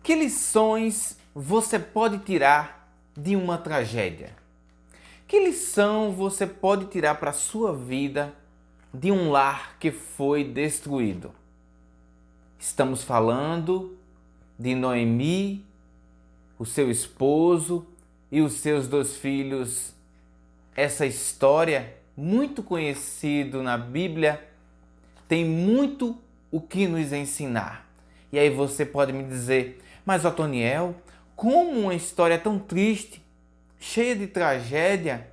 Que lições você pode tirar de uma tragédia? Que lição você pode tirar para a sua vida de um lar que foi destruído? Estamos falando de Noemi, o seu esposo e os seus 2 filhos. Essa história, muito conhecida na Bíblia, tem muito o que nos ensinar. E aí você pode me dizer, mas Otoniel, como uma história tão triste, cheia de tragédia,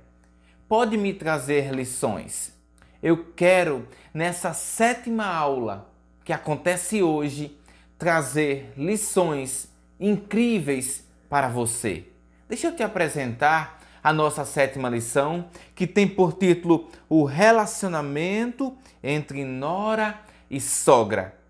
pode me trazer lições? Eu quero, nessa 7ª aula que acontece hoje, trazer lições incríveis para você. Deixa eu te apresentar a nossa 7ª lição, que tem por título O Relacionamento entre Nora e Sogra.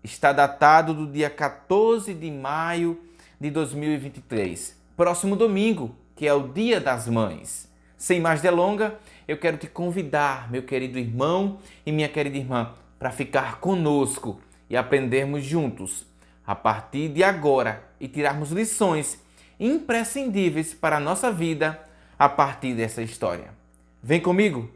Está datado do dia 14 de maio de 2023, próximo domingo, que é o Dia das Mães. Sem mais delongas, eu quero te convidar, meu querido irmão e minha querida irmã, para ficar conosco e aprendermos juntos, a partir de agora, e tirarmos lições imprescindíveis para a nossa vida a partir dessa história. Vem comigo!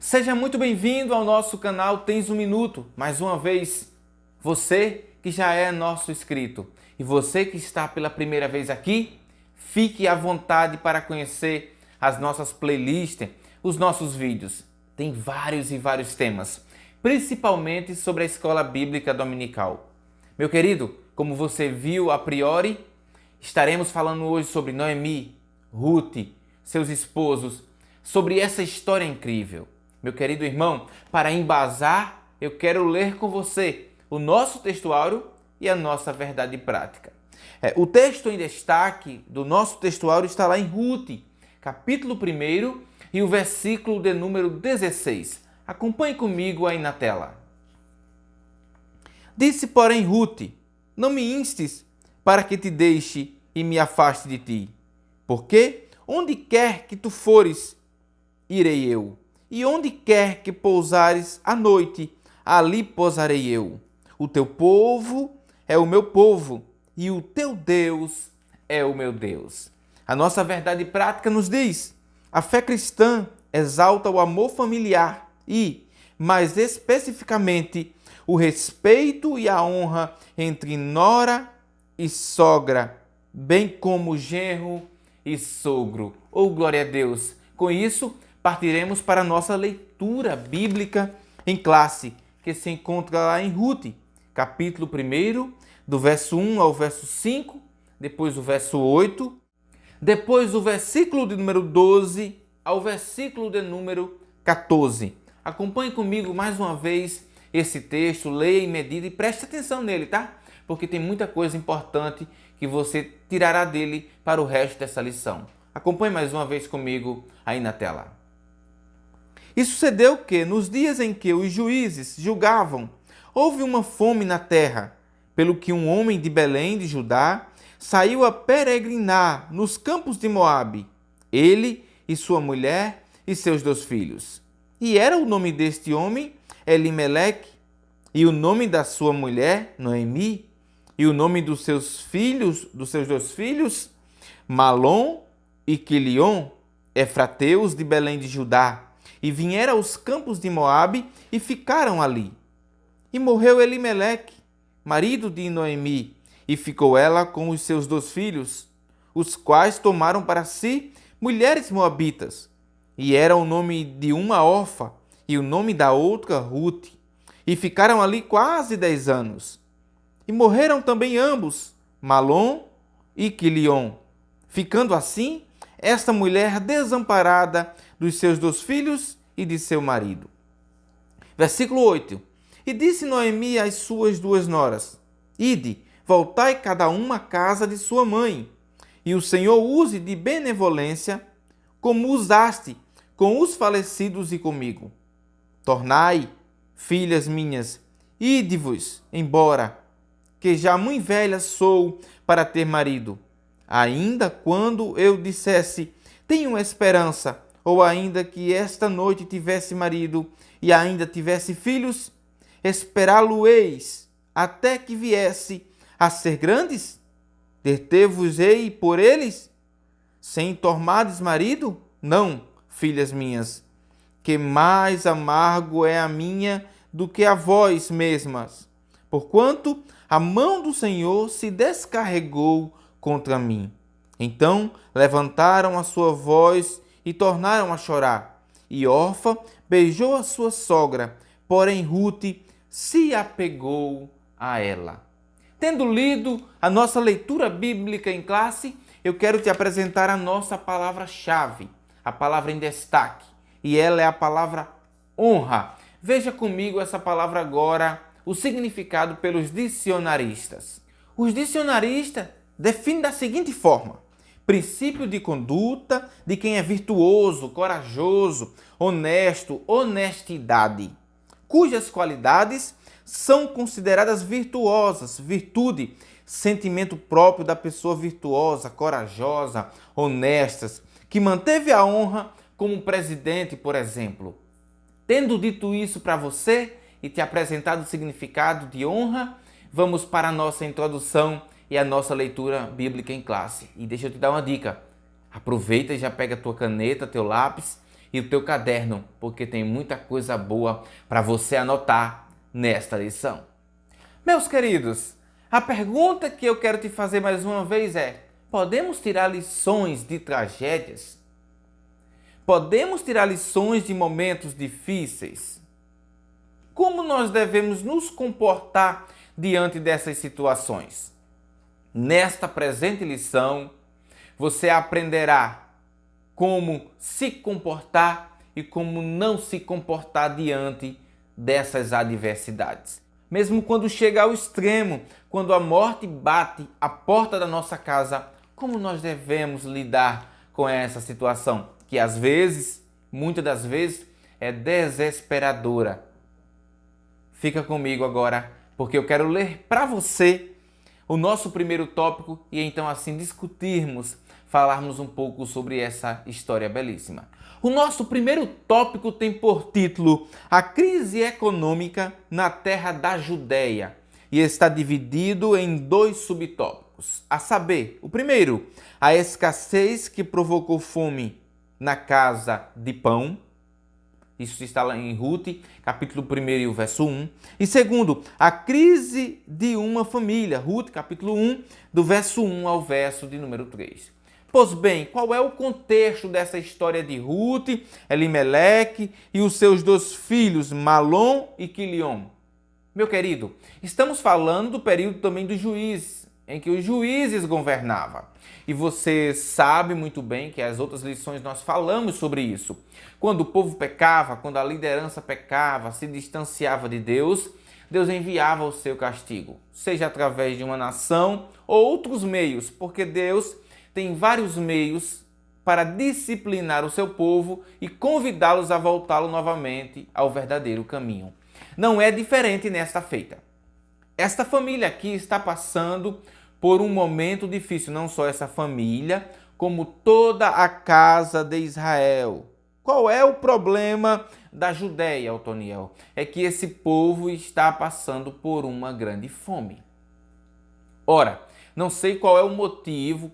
Seja muito bem-vindo ao nosso canal Tens um Minuto. Mais uma vez, você que já é nosso inscrito e você que está pela primeira vez aqui, fique à vontade para conhecer as nossas playlists, os nossos vídeos. Tem vários e vários temas, principalmente sobre a escola bíblica dominical. Meu querido, como você viu a priori, estaremos falando hoje sobre Noemi, Ruth, seus esposos, sobre essa história incrível. Meu querido irmão, para embasar, eu quero ler com você o nosso textuário e a nossa verdade prática. O texto em destaque do nosso textuário está lá em Ruth, capítulo 1 e o versículo de número 16. Acompanhe comigo aí na tela. Disse, porém, Ruth: não me instes para que te deixe e me afaste de ti, porque onde quer que tu fores, irei eu. E onde quer que pousares à noite, ali pousarei eu. O teu povo é o meu povo, e o teu Deus é o meu Deus. A nossa verdade prática nos diz: a fé cristã exalta o amor familiar e, mais especificamente, o respeito e a honra entre nora e sogra, bem como genro e sogro. Oh, glória a Deus! Com isso, partiremos para a nossa leitura bíblica em classe, que se encontra lá em Ruth, capítulo 1, do verso 1 ao verso 5, depois o verso 8, depois o versículo de número 12 ao versículo de número 14. Acompanhe comigo mais uma vez esse texto, leia e medite e preste atenção nele, tá? Porque tem muita coisa importante que você tirará dele para o resto dessa lição. Acompanhe mais uma vez comigo aí na tela. E sucedeu que, nos dias em que os juízes julgavam, houve uma fome na terra, pelo que um homem de Belém de Judá saiu a peregrinar nos campos de Moabe, ele e sua mulher e seus 2 filhos. E era o nome deste homem Elimeleque, e o nome da sua mulher Noemi, e o nome dos seus 2 filhos, Malom e Quilion, efrateus de Belém de Judá. E vieram aos campos de Moabe e ficaram ali. E morreu Elimeleque, marido de Noemi, e ficou ela com os seus 2 filhos, os quais tomaram para si mulheres moabitas. E era o nome de uma Orfa e o nome da outra Ruth. E ficaram ali quase 10 anos. E morreram também ambos, Malom e Quilion, ficando assim esta mulher desamparada dos seus 2 filhos e de seu marido. Versículo 8. E disse Noemi às suas 2 noras: ide, voltai cada uma à casa de sua mãe, e o Senhor use de benevolência, como usaste com os falecidos e comigo. Tornai, filhas minhas, ide-vos embora, que já muito velha sou para ter marido. Ainda quando eu dissesse, tenho esperança, ou ainda que esta noite tivesse marido e ainda tivesse filhos, esperá-lo-eis até que viesse a ser grandes? Deter-vos-ei por eles, sem tormardes marido? Não, filhas minhas, que mais amargo é a minha do que a vós mesmas, porquanto a mão do Senhor se descarregou contra mim. Então levantaram a sua voz e tornaram a chorar. E Orfa beijou a sua sogra, porém Rute se apegou a ela. Tendo lido a nossa leitura bíblica em classe, eu quero te apresentar a nossa palavra-chave, a palavra em destaque, e ela é a palavra honra. Veja comigo essa palavra agora, o significado pelos dicionaristas. Os dicionaristas definem da seguinte forma: princípio de conduta de quem é virtuoso, corajoso, honesto, honestidade, cujas qualidades são consideradas virtuosas, virtude, sentimento próprio da pessoa virtuosa, corajosa, honestas, que manteve a honra como presidente, por exemplo. Tendo dito isso para você e te apresentado o significado de honra, vamos para a nossa introdução e a nossa leitura bíblica em classe. E deixa eu te dar uma dica. Aproveita e já pega a tua caneta, teu lápis e o teu caderno, porque tem muita coisa boa para você anotar nesta lição. Meus queridos, a pergunta que eu quero te fazer mais uma vez é: podemos tirar lições de tragédias? Podemos tirar lições de momentos difíceis? Como nós devemos nos comportar diante dessas situações? Nesta presente lição, você aprenderá como se comportar e como não se comportar diante dessas adversidades. Mesmo quando chega ao extremo, quando a morte bate à porta da nossa casa, como nós devemos lidar com essa situação? Que às vezes, muitas das vezes, é desesperadora. Fica comigo agora, porque eu quero ler para você o nosso primeiro tópico e então assim discutirmos, falarmos um pouco sobre essa história belíssima. O nosso primeiro tópico tem por título A Crise Econômica na Terra da Judéia e está dividido em 2 subtópicos, a saber, o primeiro, a escassez que provocou fome na casa de pão. Isso está lá em Rute, capítulo 1 e o verso 1. E segundo, a crise de uma família. Rute, capítulo 1, do verso 1 ao verso de número 3. Pois bem, qual é o contexto dessa história de Rute, Elimeleque e os seus 2 filhos, Malom e Quiliom? Meu querido, estamos falando do período também dos juízes, em que os juízes governavam. E você sabe muito bem que as outras lições nós falamos sobre isso. Quando o povo pecava, quando a liderança pecava, se distanciava de Deus, Deus enviava o seu castigo, seja através de uma nação ou outros meios, porque Deus tem vários meios para disciplinar o seu povo e convidá-los a voltá-lo novamente ao verdadeiro caminho. Não é diferente nesta feita. Esta família aqui está passando por um momento difícil, não só essa família, como toda a casa de Israel. Qual é o problema da Judéia, Otoniel? É que esse povo está passando por uma grande fome. Ora, não sei qual é o motivo,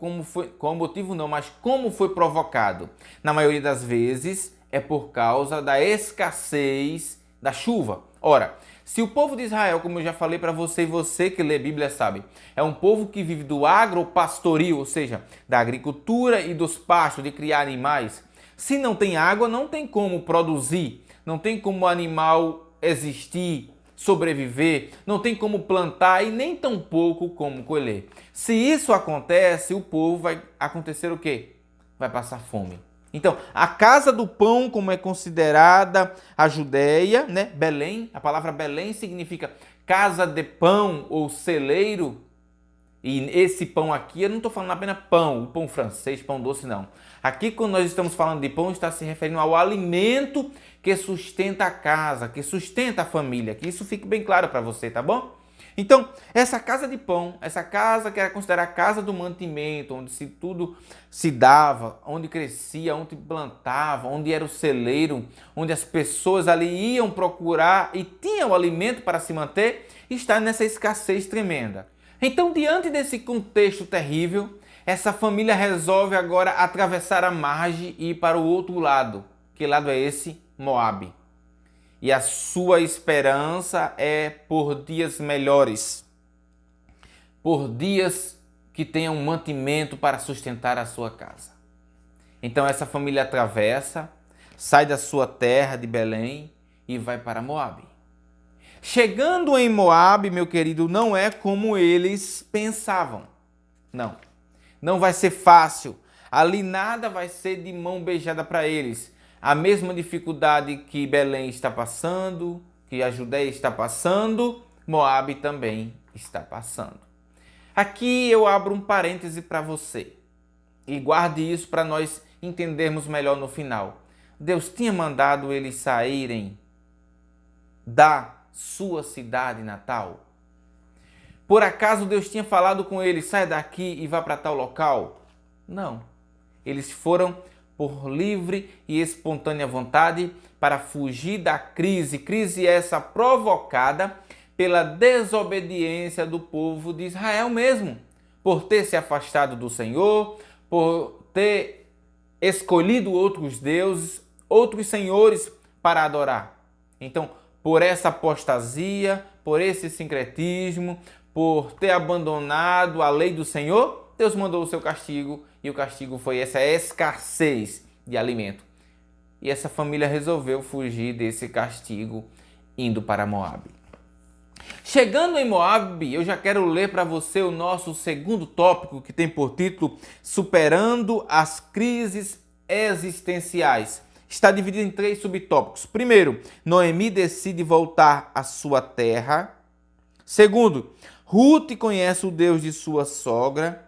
mas como foi provocado. Na maioria das vezes é por causa da escassez da chuva. Ora, se o povo de Israel, como eu já falei para você e você que lê Bíblia sabe, é um povo que vive do agropastoril, ou seja, da agricultura e dos pastos, de criar animais. Se não tem água, não tem como produzir, não tem como o animal existir, sobreviver, não tem como plantar e nem tampouco como colher. Se isso acontece, o povo vai acontecer o quê? Vai passar fome. Então, a casa do pão, como é considerada a Judéia, né? Belém, a palavra Belém significa casa de pão ou celeiro. E esse pão aqui, eu não estou falando apenas pão, o pão francês, pão doce, não. Aqui, quando nós estamos falando de pão, está se referindo ao alimento que sustenta a casa, que sustenta a família. Que isso fique bem claro para você, tá bom? Então, essa casa de pão, essa casa que era considerada a casa do mantimento, onde tudo se dava, onde crescia, onde plantava, onde era o celeiro, onde as pessoas ali iam procurar e tinham o alimento para se manter, está nessa escassez tremenda. Então, diante desse contexto terrível, essa família resolve agora atravessar a margem e ir para o outro lado. Que lado é esse? Moabe. E a sua esperança é por dias melhores, por dias que tenham mantimento para sustentar a sua casa. Então essa família atravessa, sai da sua terra de Belém e vai para Moabe. Chegando em Moabe, meu querido, não é como eles pensavam. Não, não vai ser fácil. Ali nada vai ser de mão beijada para eles. A mesma dificuldade que Belém está passando, que a Judéia está passando, Moabe também está passando. Aqui eu abro um parêntese para você e guarde isso para nós entendermos melhor no final. Deus tinha mandado eles saírem da sua cidade natal? Por acaso Deus tinha falado com eles, sai daqui e vá para tal local? Não. Eles foram por livre e espontânea vontade para fugir da crise. Crise essa provocada pela desobediência do povo de Israel mesmo, por ter se afastado do Senhor, por ter escolhido outros deuses, outros senhores para adorar. Então, por essa apostasia, por esse sincretismo, por ter abandonado a lei do Senhor, Deus mandou o seu castigo, e o castigo foi essa escassez de alimento. E essa família resolveu fugir desse castigo, indo para Moabe. Chegando em Moabe, eu já quero ler para você o nosso segundo tópico, que tem por título Superando as Crises Existenciais. Está dividido em 3 subtópicos. Primeiro, Noemi decide voltar à sua terra. Segundo, Ruth conhece o Deus de sua sogra.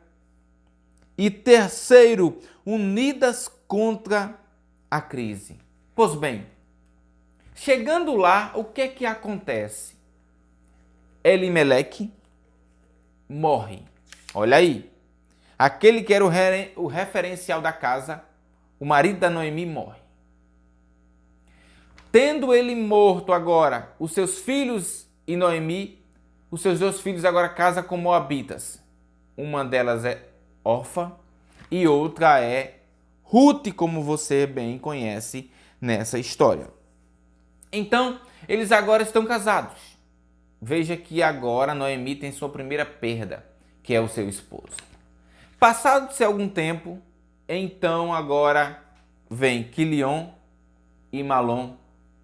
E terceiro, unidas contra a crise. Pois bem, chegando lá, o que é que acontece? Elimeleque morre. Olha aí, aquele que era o referencial da casa, o marido da Noemi morre. Tendo ele morto agora, os seus filhos e Noemi, os seus 2 filhos agora casam com moabitas. Uma delas é Orfa e outra é Ruth, como você bem conhece nessa história. Então, eles agora estão casados. Veja que agora Noemi tem sua primeira perda, que é o seu esposo. Passado-se algum tempo, então agora vem Quilion e Malom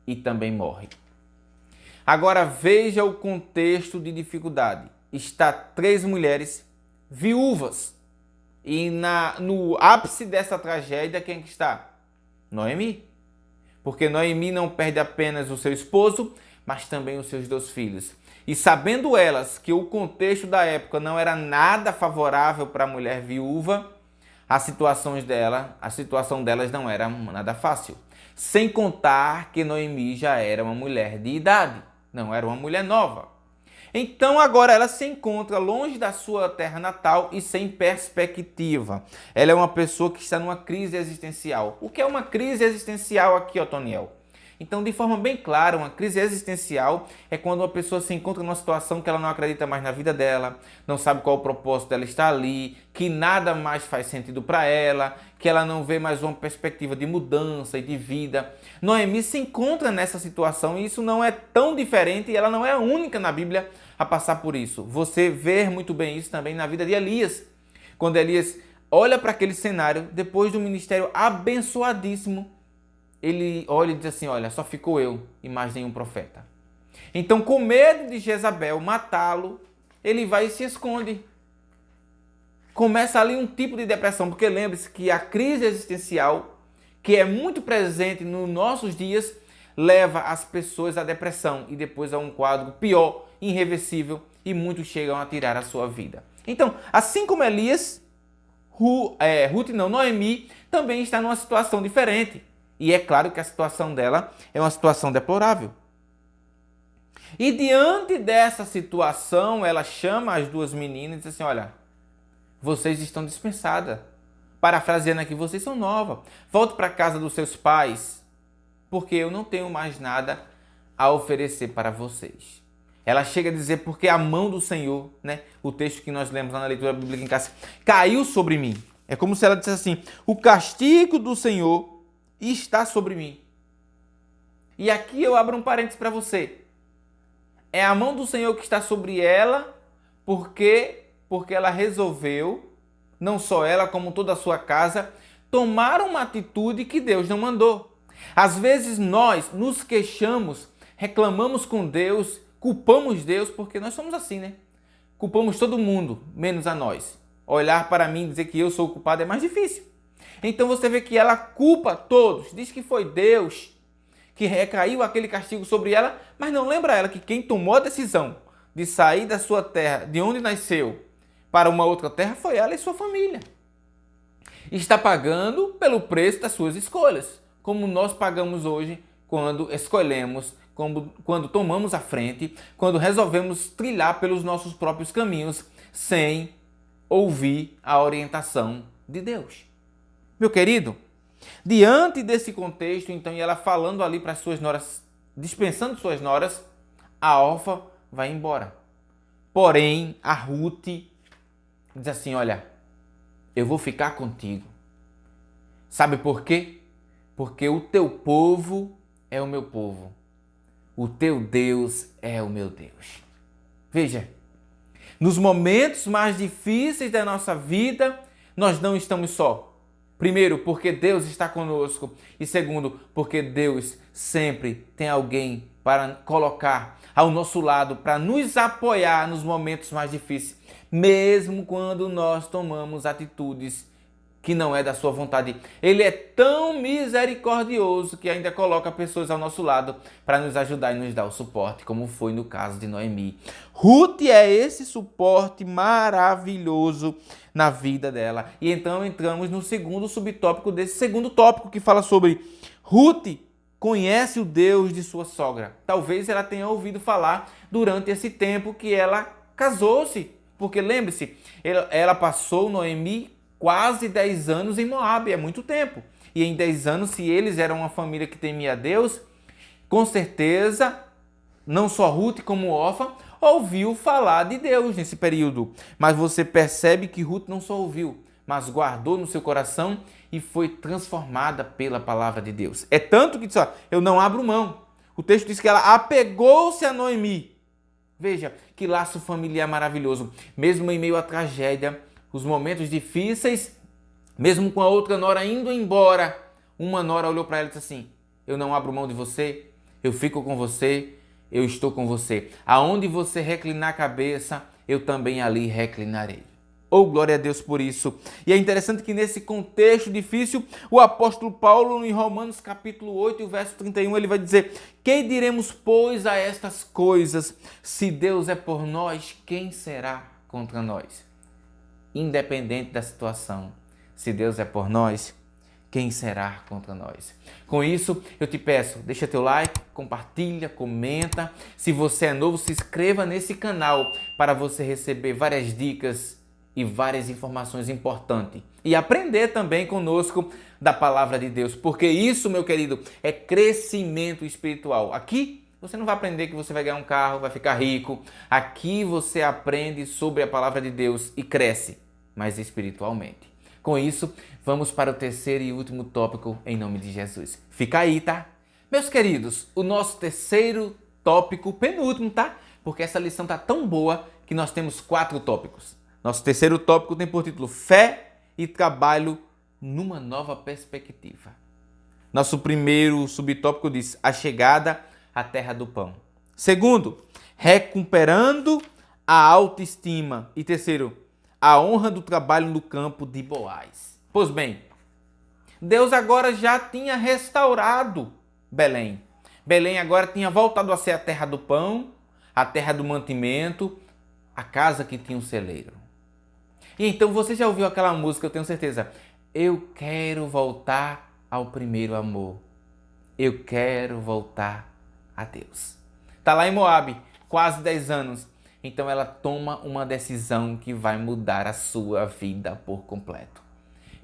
e também morre. Agora veja o contexto de dificuldade. Está 3 mulheres viúvas. E no ápice dessa tragédia, quem que está? Noemi. Porque Noemi não perde apenas o seu esposo, mas também os seus 2 filhos. E sabendo elas que o contexto da época não era nada favorável para a mulher viúva, a situação delas não era nada fácil. Sem contar que Noemi já era uma mulher de idade, não era uma mulher nova. Então agora ela se encontra longe da sua terra natal e sem perspectiva. Ela é uma pessoa que está numa crise existencial. O que é uma crise existencial aqui, Otoniel? Então, de forma bem clara, uma crise existencial é quando uma pessoa se encontra numa situação que ela não acredita mais na vida dela, não sabe qual o propósito dela estar ali, que nada mais faz sentido para ela, que ela não vê mais uma perspectiva de mudança e de vida. Noemi se encontra nessa situação e isso não é tão diferente e ela não é a única na Bíblia a passar por isso. Você vê muito bem isso também na vida de Elias. Quando Elias olha para aquele cenário, depois do ministério abençoadíssimo, ele olha e diz assim, olha, só ficou eu e mais nenhum profeta. Então, com medo de Jezabel matá-lo, ele vai e se esconde. Começa ali um tipo de depressão, porque lembre-se que a crise existencial, que é muito presente nos nossos dias, leva as pessoas à depressão e depois a um quadro pior, irreversível, e muitos chegam a tirar a sua vida. Então, assim como Elias, Noemi também está numa situação diferente. E é claro que a situação dela é uma situação deplorável. E diante dessa situação, ela chama as duas meninas e diz assim, olha, vocês estão dispensadas. Parafraseando aqui, vocês são novas. Volte para a casa dos seus pais, porque eu não tenho mais nada a oferecer para vocês. Ela chega a dizer, porque a mão do Senhor, né? O texto que nós lemos lá na leitura bíblica em casa, caiu sobre mim. É como se ela dissesse assim, o castigo do Senhor está sobre mim. E aqui eu abro um parênteses para você. É a mão do Senhor que está sobre ela, porque ela resolveu, não só ela, como toda a sua casa, tomar uma atitude que Deus não mandou. Às vezes nós nos queixamos, reclamamos com Deus, culpamos Deus, porque nós somos assim, né? Culpamos todo mundo, menos a nós. Olhar para mim e dizer que eu sou o culpado é mais difícil. Então você vê que ela culpa todos, diz que foi Deus que recaiu aquele castigo sobre ela, mas não lembra ela que quem tomou a decisão de sair da sua terra, de onde nasceu, para uma outra terra, foi ela e sua família. Está pagando pelo preço das suas escolhas, como nós pagamos hoje quando escolhemos, quando tomamos a frente, quando resolvemos trilhar pelos nossos próprios caminhos, sem ouvir a orientação de Deus. Meu querido, diante desse contexto, então, e ela falando ali para suas noras, dispensando suas noras, a Orfa vai embora. Porém, a Ruth diz assim, olha, eu vou ficar contigo. Sabe por quê? Porque o teu povo é o meu povo. O teu Deus é o meu Deus. Veja, nos momentos mais difíceis da nossa vida, nós não estamos só. Primeiro, porque Deus está conosco. E segundo, porque Deus sempre tem alguém para colocar ao nosso lado, para nos apoiar nos momentos mais difíceis, mesmo quando nós tomamos atitudes que não é da sua vontade. Ele é tão misericordioso que ainda coloca pessoas ao nosso lado para nos ajudar e nos dar o suporte, como foi no caso de Noemi. Ruth é esse suporte maravilhoso na vida dela. E então entramos no segundo subtópico desse segundo tópico que fala sobre Ruth conhece o Deus de sua sogra. Talvez ela tenha ouvido falar durante esse tempo que ela casou-se. Porque lembre-se, ela passou, Noemi, quase 10 anos em Moabe, é muito tempo. E em 10 anos, se eles eram uma família que temia a Deus, com certeza, não só Ruth como Orfa, ouviu falar de Deus nesse período. Mas você percebe que Ruth não só ouviu, mas guardou no seu coração e foi transformada pela palavra de Deus. É tanto que diz, ó, eu não abro mão. O texto diz que ela apegou-se a Noemi. Veja, que laço familiar maravilhoso. Mesmo em meio à tragédia, os momentos difíceis, mesmo com a outra nora indo embora, uma nora olhou para ela e disse assim, eu não abro mão de você, eu fico com você, eu estou com você. Aonde você reclinar a cabeça, eu também ali reclinarei. Oh, glória a Deus por isso. E é interessante que nesse contexto difícil, o apóstolo Paulo, em Romanos capítulo 8, verso 31, ele vai dizer, que diremos, pois, a estas coisas? Se Deus é por nós, quem será contra nós? Independente da situação, se Deus é por nós, quem será contra nós? Com isso, eu te peço, deixa teu like, compartilha, comenta. Se você é novo, se inscreva nesse canal para você receber várias dicas e várias informações importantes. E aprender também conosco da palavra de Deus. Porque isso, meu querido, é crescimento espiritual. Aqui você não vai aprender que você vai ganhar um carro, vai ficar rico. Aqui você aprende sobre a palavra de Deus e cresce, mas espiritualmente. Com isso, vamos para o terceiro e último tópico em nome de Jesus. Fica aí, tá? Meus queridos, o nosso terceiro tópico, penúltimo, tá? Porque essa lição tá tão boa que nós temos 4 tópicos. Nosso terceiro tópico tem por título Fé e Trabalho numa Nova Perspectiva. Nosso primeiro subtópico diz a chegada à terra do pão. Segundo, recuperando a autoestima. E terceiro, a honra do trabalho no campo de Boaz. Pois bem, Deus agora já tinha restaurado Belém. Belém agora tinha voltado a ser a terra do pão, a terra do mantimento, a casa que tinha um celeiro. E então você já ouviu aquela música, eu tenho certeza. Eu quero voltar ao primeiro amor. Eu quero voltar a Deus. Está lá em Moabe, quase 10 anos. Então ela toma uma decisão que vai mudar a sua vida por completo.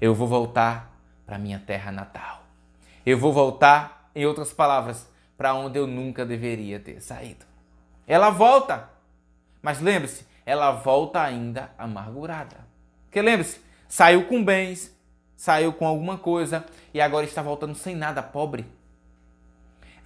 Eu vou voltar para minha terra natal. Eu vou voltar, em outras palavras, para onde eu nunca deveria ter saído. Ela volta, mas lembre-se, ela volta ainda amargurada. Porque lembre-se, saiu com bens, saiu com alguma coisa e agora está voltando sem nada, pobre.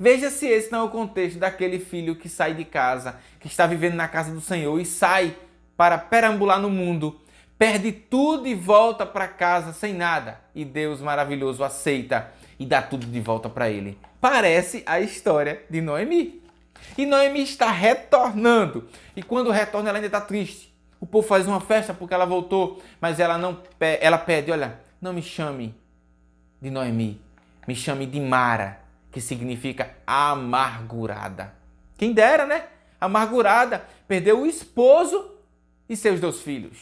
Veja se esse não é o contexto daquele filho que sai de casa, que está vivendo na casa do Senhor e sai para perambular no mundo, perde tudo e volta para casa sem nada. E Deus maravilhoso aceita e dá tudo de volta para ele. Parece a história de Noemi. E Noemi está retornando. E quando retorna, ela ainda está triste. O povo faz uma festa porque ela voltou, mas ela pede, olha, não me chame de Noemi, me chame de Mara, que significa amargurada. Quem dera, né? Amargurada, perdeu o esposo e seus 2 filhos.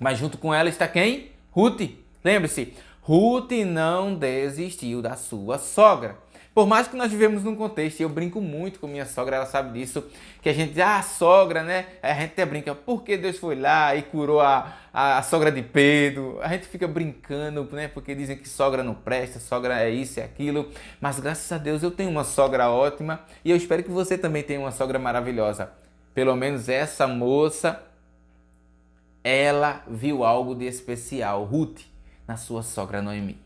Mas junto com ela está quem? Ruth. Lembre-se, Ruth não desistiu da sua sogra. Por mais que nós vivemos num contexto, e eu brinco muito com minha sogra, ela sabe disso, que a gente diz, sogra, né? A gente até brinca, por que Deus foi lá e curou a sogra de Pedro? A gente fica brincando, né? Porque dizem que sogra não presta, sogra é isso e aquilo. Mas graças a Deus eu tenho uma sogra ótima e eu espero que você também tenha uma sogra maravilhosa. Pelo menos essa moça, ela viu algo de especial, Ruth, na sua sogra Noemi.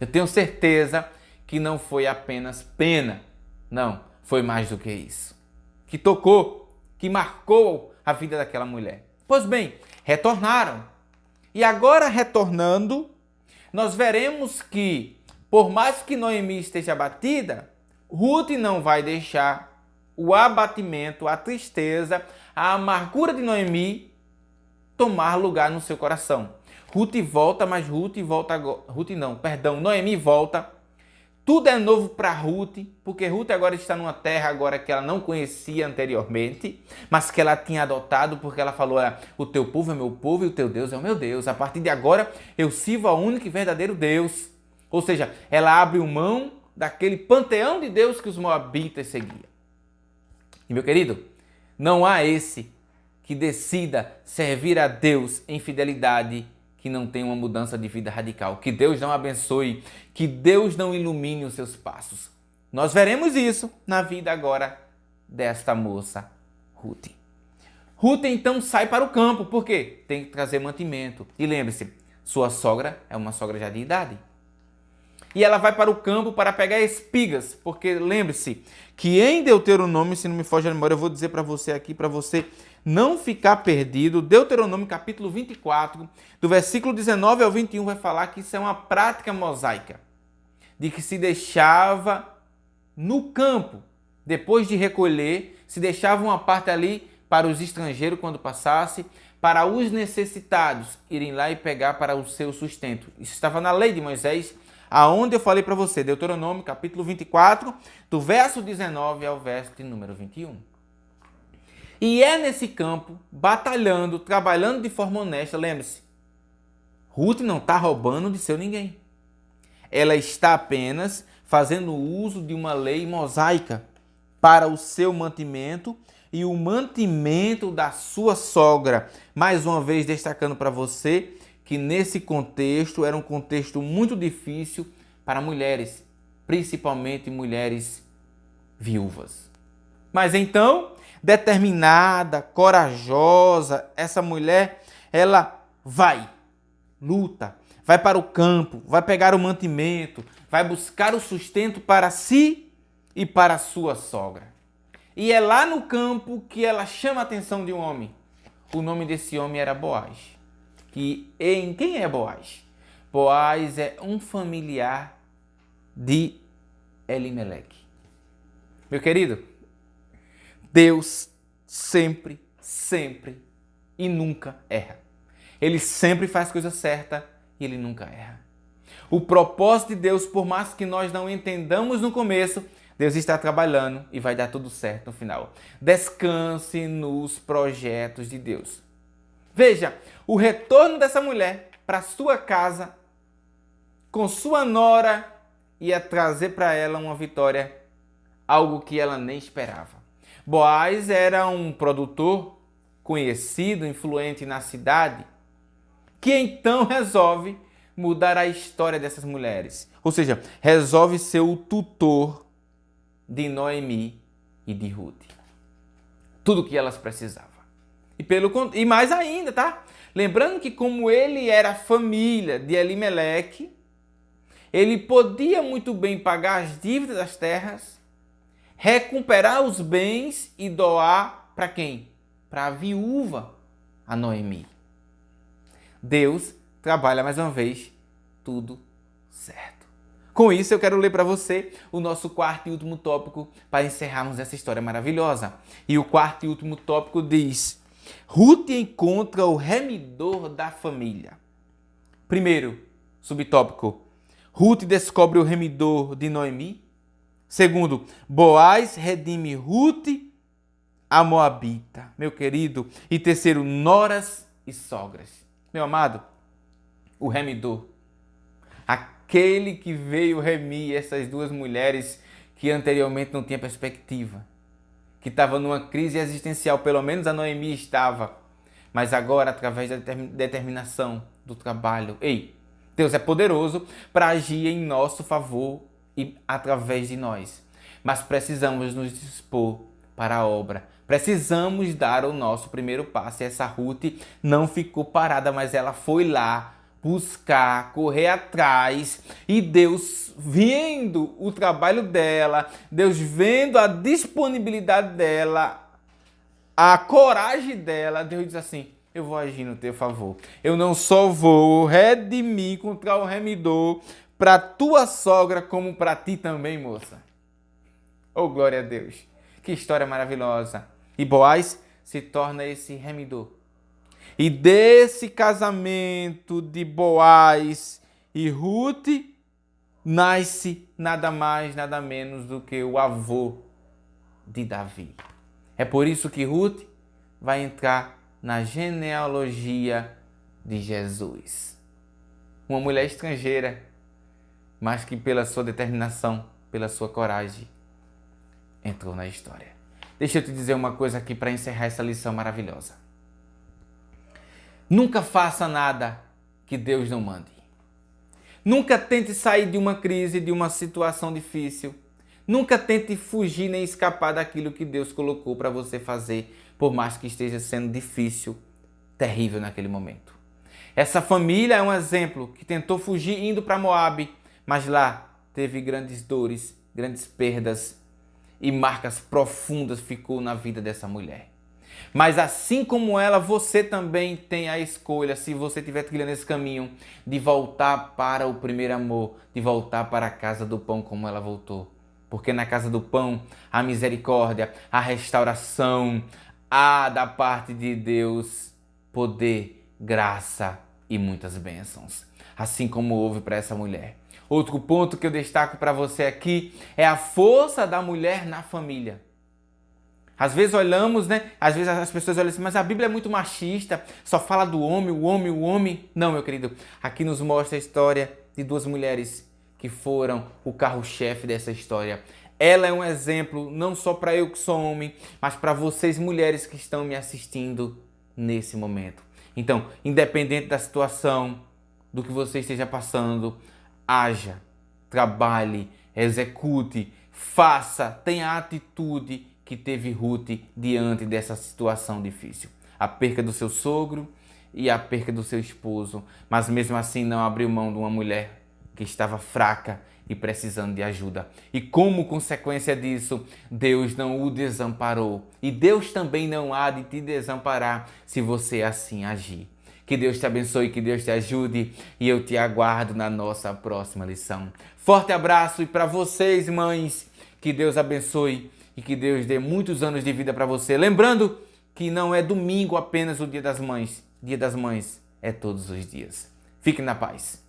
Eu tenho certeza que não foi apenas pena, não, foi mais do que isso. Que tocou, que marcou a vida daquela mulher. Pois bem, retornaram. E agora retornando, nós veremos que, por mais que Noemi esteja abatida, Ruth não vai deixar o abatimento, a tristeza, a amargura de Noemi tomar lugar no seu coração. Noemi volta. Tudo é novo para Ruth, porque Ruth agora está numa terra agora que ela não conhecia anteriormente, mas que ela tinha adotado, porque ela falou, o teu povo é meu povo e o teu Deus é o meu Deus. A partir de agora eu sirvo ao único e verdadeiro Deus. Ou seja, ela abre mão daquele panteão de Deus que os moabitas seguiam. E meu querido, não há esse que decida servir a Deus em fidelidade que não tem uma mudança de vida radical. Que Deus não abençoe, que Deus não ilumine os seus passos. Nós veremos isso na vida agora desta moça, Ruth. Ruth então sai para o campo, por quê? Tem que trazer mantimento. E lembre-se, sua sogra é uma sogra já de idade. E ela vai para o campo para pegar espigas, porque lembre-se que em Deuteronômio, se não me foge a memória, eu vou dizer para você aqui, para você não ficar perdido, Deuteronômio capítulo 24, do versículo 19 ao 21, vai falar que isso é uma prática mosaica, de que se deixava no campo, depois de recolher, se deixava uma parte ali para os estrangeiros quando passasse, para os necessitados irem lá e pegar para o seu sustento. Isso estava na lei de Moisés, aonde eu falei para você, Deuteronômio capítulo 24, do verso 19 ao verso de número 21. E é nesse campo, batalhando, trabalhando de forma honesta, lembre-se, Ruth não está roubando de seu ninguém. Ela está apenas fazendo uso de uma lei mosaica para o seu mantimento e o mantimento da sua sogra. Mais uma vez destacando para você que nesse contexto era um contexto muito difícil para mulheres, principalmente mulheres viúvas. Mas então, determinada, corajosa, essa mulher, ela vai, luta, vai para o campo, vai pegar o mantimento, vai buscar o sustento para si e para a sua sogra. E é lá no campo que ela chama a atenção de um homem. O nome desse homem era Boaz. Quem é Boaz? Boaz é um familiar de Elimeleque. Meu querido, Deus sempre, sempre e nunca erra. Ele sempre faz coisa certa e ele nunca erra. O propósito de Deus, por mais que nós não entendamos no começo, Deus está trabalhando e vai dar tudo certo no final. Descanse nos projetos de Deus. Veja, o retorno dessa mulher para sua casa, com sua nora, ia trazer para ela uma vitória algo que ela nem esperava. Boaz era um produtor conhecido, influente na cidade, que então resolve mudar a história dessas mulheres. Ou seja, resolve ser o tutor de Noemi e de Ruth. Tudo o que elas precisavam. E mais ainda, tá? Lembrando que como ele era família de Elimeleque, ele podia muito bem pagar as dívidas das terras, recuperar os bens e doar para quem? Para a viúva, a Noemi. Deus trabalha mais uma vez tudo certo. Com isso, eu quero ler para você o nosso quarto e último tópico para encerrarmos essa história maravilhosa. E o quarto e último tópico diz: Ruth encontra o remidor da família. Primeiro, subtópico: Ruth descobre o remidor de Noemi. Segundo, Boaz redime Ruth, a moabita, meu querido. E terceiro, noras e sogras. Meu amado, o remidor, aquele que veio remir essas duas mulheres que anteriormente não tinha perspectiva, que estava numa crise existencial, pelo menos a Noemi estava, mas agora através da determinação do trabalho. Ei, Deus é poderoso para agir em nosso favor e através de nós, mas precisamos nos dispor para a obra. Precisamos dar o nosso primeiro passo. E essa Ruth não ficou parada, mas ela foi lá buscar, correr atrás. E Deus vendo o trabalho dela, Deus vendo a disponibilidade dela, a coragem dela, Deus diz assim: eu vou agir no teu favor. Eu não só vou redimir, encontrar o remidor para tua sogra, como para ti também, moça. Oh, glória a Deus. Que história maravilhosa. E Boaz se torna esse remidor. E desse casamento de Boaz e Ruth nasce nada mais, nada menos do que o avô de Davi. É por isso que Ruth vai entrar na genealogia de Jesus. Uma mulher estrangeira, mas que pela sua determinação, pela sua coragem, entrou na história. Deixa eu te dizer uma coisa aqui para encerrar essa lição maravilhosa. Nunca faça nada que Deus não mande. Nunca tente sair de uma crise, de uma situação difícil. Nunca tente fugir nem escapar daquilo que Deus colocou para você fazer, por mais que esteja sendo difícil, terrível naquele momento. Essa família é um exemplo que tentou fugir indo para Moabe, mas lá teve grandes dores, grandes perdas, e marcas profundas ficou na vida dessa mulher. Mas assim como ela, você também tem a escolha, se você estiver trilhando esse caminho, de voltar para o primeiro amor, de voltar para a casa do pão como ela voltou. Porque na casa do pão, a misericórdia, a restauração, há da parte de Deus poder, graça e muitas bênçãos. Assim como houve para essa mulher. Outro ponto que eu destaco para você aqui é a força da mulher na família. Às vezes olhamos, né? Às vezes as pessoas olham assim, mas a Bíblia é muito machista, só fala do homem, o homem, o homem. Não, meu querido, aqui nos mostra a história de duas mulheres que foram o carro-chefe dessa história. Ela é um exemplo não só para eu que sou homem, mas para vocês mulheres que estão me assistindo nesse momento. Então, independente da situação, do que você esteja passando, haja, trabalhe, execute, faça, tenha a atitude que teve Ruth diante dessa situação difícil. A perca do seu sogro e a perca do seu esposo, mas mesmo assim não abriu mão de uma mulher que estava fraca e precisando de ajuda. E como consequência disso, Deus não o desamparou. E Deus também não há de te desamparar se você assim agir. Que Deus te abençoe, que Deus te ajude e eu te aguardo na nossa próxima lição. Forte abraço e para vocês, mães, que Deus abençoe e que Deus dê muitos anos de vida para você. Lembrando que não é domingo apenas o Dia das Mães. Dia das Mães é todos os dias. Fique na paz.